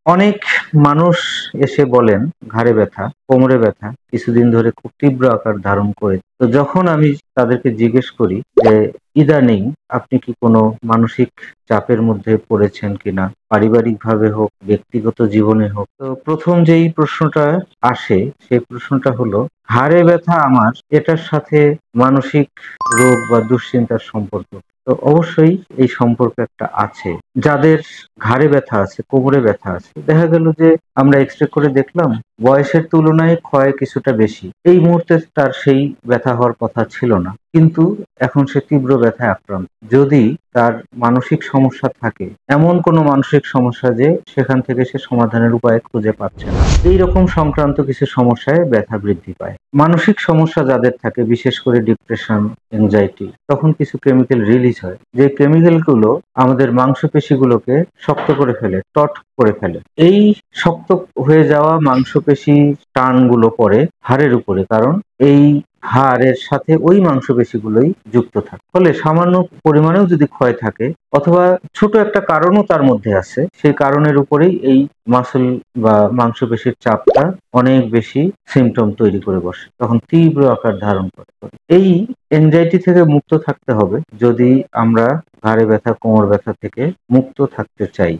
অনেক মানুষ এসে বলেন ঘাড়ে ব্যথা, কোমরে ব্যথা কিছুদিন ধরে খুব তীব্র আকার ধারণ করে। তো যখন আমি তাদেরকে জিজ্ঞেস করি যে ইদানিং আপনি কি কোনো মানসিক চাপের মধ্যে পড়েছেন কিনা, পারিবারিকভাবে হোক, ব্যক্তিগত জীবনে হোক, তো প্রথম যেই প্রশ্নটা আসে সেই প্রশ্নটা হলো ঘাড়ে ব্যথা আমার এটার সাথে মানসিক রোগ বা দুশ্চিন্তার সম্পর্ক। তো অবশ্যই এই সম্পর্ক একটা আছে। যাদের ঘাড়ে ব্যথা আছে, কোমরে ব্যথা আছে, দেখা গেল যে আমরা এক্সরে করে দেখলাম বয়সের তুলনায় ক্ষয় কিছুটা বেশি। এই মুহূর্তে তার সেই ব্যথা হওয়ার কথা ছিল না, কিন্তু এখন সে তীব্র ব্যথায় আক্রান্ত। যদি তার মানসিক সমস্যা থাকে, এমন কোনো মানসিক সমস্যা যে সেখান থেকে সে সমাধানের উপায় খুঁজে পাচ্ছে না, এই রকম সংক্রান্ত কিছু সমস্যায় ব্যথা বৃদ্ধি পায়। মানসিক সমস্যা যাদের থাকে, বিশেষ করে ডিপ্রেশন, এংজাইটি, তখন কিছু কেমিক্যাল রিলিজ হয়, যে কেমিক্যাল গুলো আমাদের মাংসপেশিগুলোকে শক্ত করে ফেলে, টট করে ফেলে। এই শক্ত হয়ে যাওয়া মাংসপেশি টানগুলো পড়ে হাড়ের উপরে, কারণ এই হাড়ের সাথে ওই মাংসপেশিগুলোই যুক্ত থাকে। ফলে সামান্য পরিমাণেও যদি ক্ষয় থাকে, অথবা ছোট একটা কারণও তার মধ্যে আছে, সেই কারণের উপরেই এই মাসল বা মাংসপেশির চাপটা অনেক বেশি সিমটম তৈরি করে বসে, তখন তীব্র আকার ধারণ করে। এই এনজাইটি থেকে মুক্ত থাকতে হবে যদি আমরা ঘাড়ে ব্যথা, কোমর ব্যথা থেকে মুক্ত থাকতে চাই।